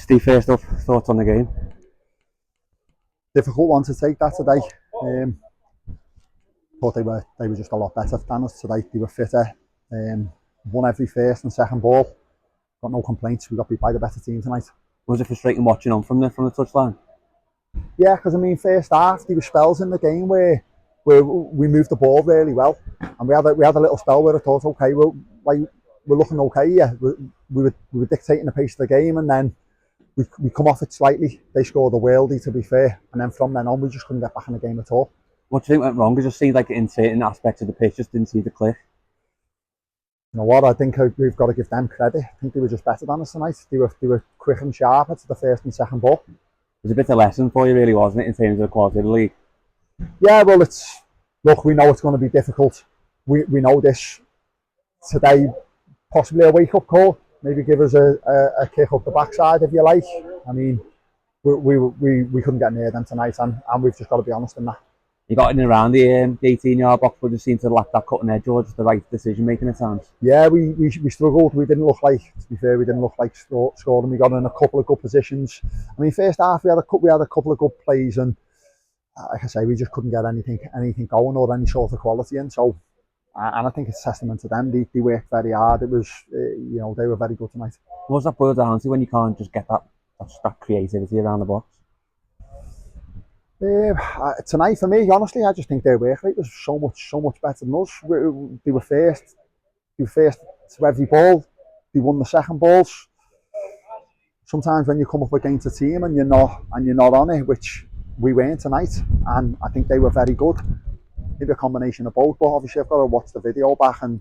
Steve, first off, thoughts on the game? Difficult one to take that today. Thought they were just a lot better than us today. They were fitter. Won every first and second ball. Got no complaints. We got beat by the better team tonight. Was it frustrating watching on from the touchline? Yeah, because I mean, first half there were spells in the game where we moved the ball really well, and we had a little spell where I thought, okay, we're looking okay. Yeah, we were dictating the pace of the game, and then we come off it slightly. They scored a worldie, to be fair, and then from then on we just couldn't get back in the game at all. What do you think went wrong? It just seemed like in certain aspects of the pitch just didn't seem to click. You know what? I think we've got to give them credit. I think they were just better than us tonight. They were quick and sharper to the first and second ball. It was a bit of a lesson for you, really, wasn't it, in terms of the quality of the league? Yeah, well, look, we know it's going to be difficult. We know this today, possibly a wake-up call. Maybe give us a kick up the backside, if you like. I mean, we couldn't get near them tonight, and we've just got to be honest in that. You got in around the 18-yard box, but just seemed to lack that cutting edge or just the right decision making at times. Yeah, we struggled. We didn't look like, to be fair, scoring. We got in a couple of good positions. I mean, first half we had a couple of good plays, and like I say, we just couldn't get anything going or any sort of quality in. So, and I think it's a testament to them. They worked very hard. It was, they were very good tonight. What was that boiled down to when you can't just get that creativity around the box? Tonight, for me, honestly, I just think their work rate was so much better than us. They were first to every ball. They won the second balls. Sometimes when you come up against a team and you're not on it, which we weren't tonight, and I think they were very good. Maybe a combination of both, but obviously I've got to watch the video back and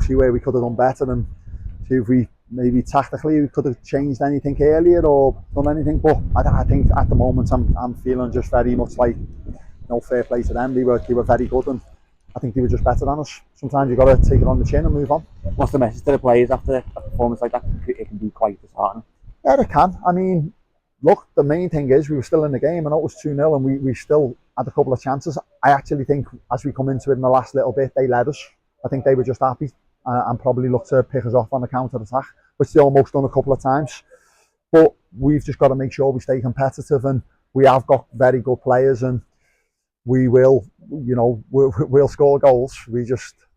see where we could have done better and see if we maybe tactically we could have changed anything earlier or done anything. But I think at the moment I'm feeling just very much like fair play to them. They were very good, and I think they were just better than us. Sometimes you've got to take it on the chin and move on. What's the message to the players after a performance like that? It can be quite disheartening. Yeah, it can. I mean, look, the main thing is we were still in the game. I know it was 2-0 and we still had a couple of chances. I actually think as we come into it in the last little bit, they led us. I think they were just happy and probably looked to pick us off on the counter-attack, which they almost done a couple of times. But we've just got to make sure we stay competitive, and we have got very good players, and we will, we'll score goals.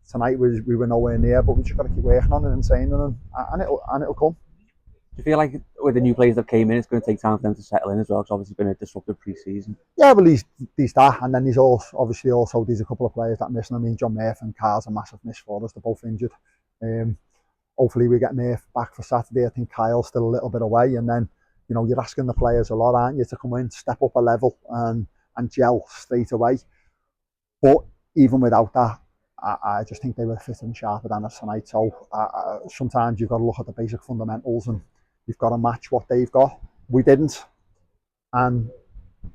Tonight we were nowhere near, but we just got to keep working on it and saying them, and it'll come. Do you feel like with the new players that came in, it's going to take time for them to settle in as well? It's obviously been a disruptive pre-season. Yeah, well, he's that, and then there's also there's a couple of players that are missing. I mean, John Murphy and Carr's a massive miss for us. They're both injured. Hopefully we get Murphy back for Saturday. I think Kyle's still a little bit away, and then you're asking the players a lot, aren't you, to come in, step up a level, and gel straight away. But even without that, I just think they were fitter and sharper than us tonight. So sometimes you've got to look at the basic fundamentals, and you've got to match what they've got. We didn't, and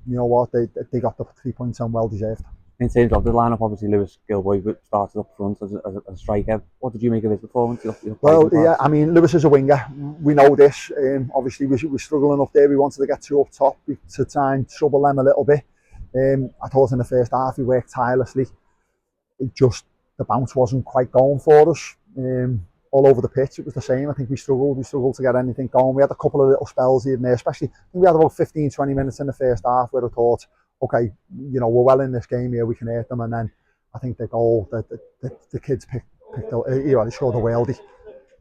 you know what, they got the 3 points and well deserved. In terms of the lineup, obviously Lewis Gilboy started up front as a striker. What did you make of his performance? Well, yeah, I mean, Lewis is a winger. We know this. Obviously, we're struggling up there. We wanted to get two up top to try and trouble them a little bit. I thought in the first half he worked tirelessly. The bounce wasn't quite going for us. All over the pitch, it was the same. I think we struggled to get anything going. We had a couple of little spells here and there, especially I think we had about 15-20 minutes in the first half where I thought, okay, we're well in this game here, we can hurt them. And then I think the goal that the kids picked up, they scored a worldie.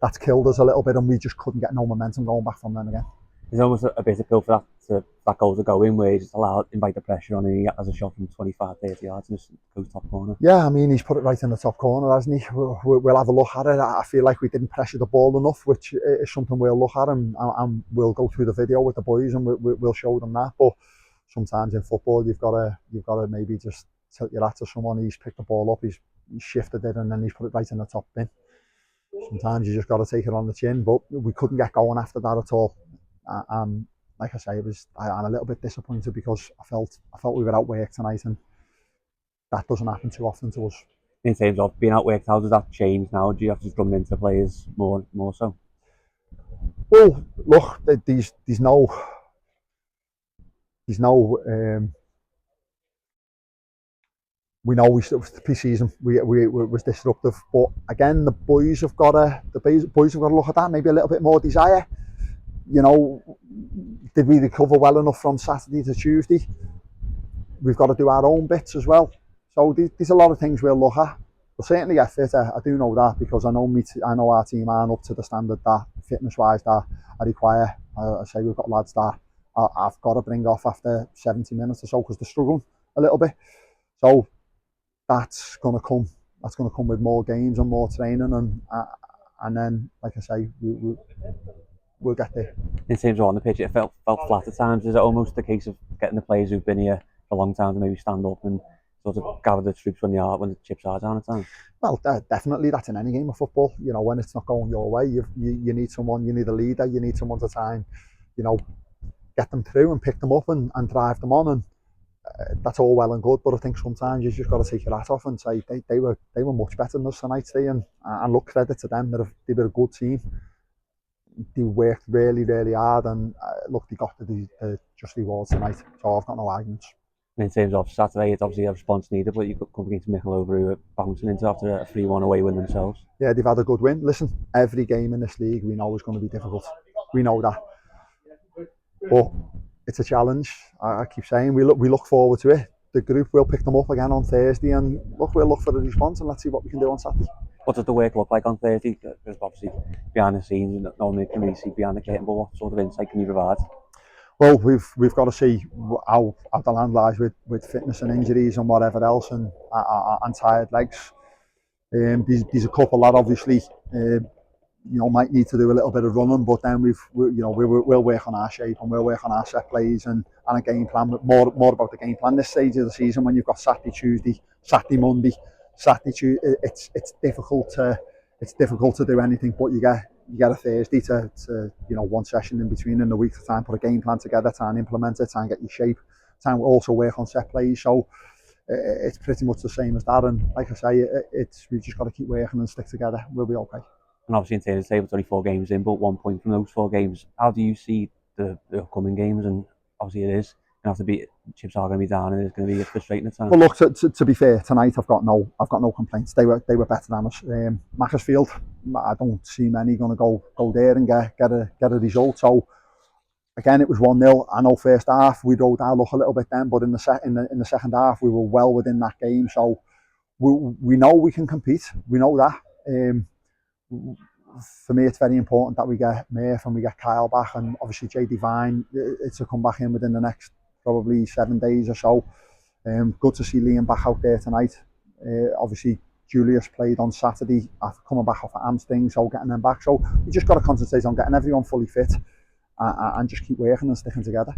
That's killed us a little bit, and we just couldn't get no momentum going back from then again. There's almost a bit of pill for that goal to go in, where he just invite the pressure on, and he has a shot from 25-30 yards and just goes top corner. Yeah, I mean, he's put it right in the top corner, hasn't he? We'll have a look at it. I feel like we didn't pressure the ball enough, which is something we'll look at, and we'll go through the video with the boys and we'll show them that. But sometimes in football, you've got to maybe just tilt your hat to someone. He's picked the ball up, he's shifted it, and then he's put it right in the top bin. Sometimes you just got to take it on the chin, but we couldn't get going after that at all. Like I say, I'm a little bit disappointed because I felt we were outworked tonight, and that doesn't happen too often to us. In terms of being outworked, how does that change now? Do you have to drum into the players more so? Well, look, there's no we know we still pre-season we was disruptive, but again the boys have got to look at that, maybe a little bit more desire. you know, did we recover well enough from Saturday to Tuesday? We've got to do our own bits as well. So there's a lot of things we'll look at. We'll certainly get fitter. I do know that, because I know I know our team aren't up to the standard that fitness-wise that I require. I say we've got lads that I've got to bring off after 70 minutes or so because they're struggling a little bit. So that's going to come. That's going to come with more games and more training, and then, like I say, we'll get there. In terms of on the pitch, it felt flat at times. Is it almost the case of getting the players who've been here for a long time to maybe stand up and sort of gather the troops when the chips are down at times? Well, definitely that's in any game of football. You know, when it's not going your way, you need someone, you need a leader, you need someone to try and, you know, get them through and pick them up and drive them on, and that's all well and good. But I think sometimes you just got to take your hat off and say they were much better than us tonight, and look, credit to them. They were a good team. They worked really, really hard, and look, they got the just rewards tonight. So I've got no arguments. In terms of Saturday, it's obviously a response needed, but you've come against Middlesbrough, who are bouncing into after a 3-1 away win themselves. Yeah, they've had a good win. Listen, every game in this league we know is going to be difficult. We know that, but it's a challenge. I keep saying we look forward to it. The group will pick them up again on Thursday, and look, we'll look for the response, and let's see what we can do on Saturday. What does the work look like on Thursday? Because obviously behind the scenes, no one can really see behind the curtain, but what sort of insight can you provide? Well, we've got to see how the land lies with fitness and injuries and whatever else, and tired legs. There's a couple that obviously might need to do a little bit of running, but then we'll work on our shape, and we'll work on our set plays and a game plan. More about the game plan this stage of the season, when you've got Saturday, Tuesday, Saturday, Monday, Saturday, Tuesday. It's difficult to do anything, but you get a Thursday to one session in between in the week to try and put a game plan together, try and implement it, try and get your shape, try and also work on set plays. So it's pretty much the same as that, and like I say, we've just got to keep working and stick together. We'll be okay. And obviously in terms of the table, 24 games in, but 1 point from those 4 games. How do you see the upcoming games? And obviously it is going to have to be, chips are going to be down, and it's going to be frustrating at times. Well, look, to be fair, tonight I've got no complaints. They were better than us. Macclesfield, I don't see many going to go there and get a result. So again, it was 1-0. I know first half we rode our luck a little bit then, but in the second half we were well within that game. So we know we can compete. We know that. For me, it's very important that we get Murph and we get Kyle back, and obviously Jay Devine, it's to come back in within the next probably 7 days or so. Good to see Liam back out there tonight. Obviously Julius played on Saturday after coming back off a hamstring, so getting them back. So we just got to concentrate on getting everyone fully fit and just keep working and sticking together.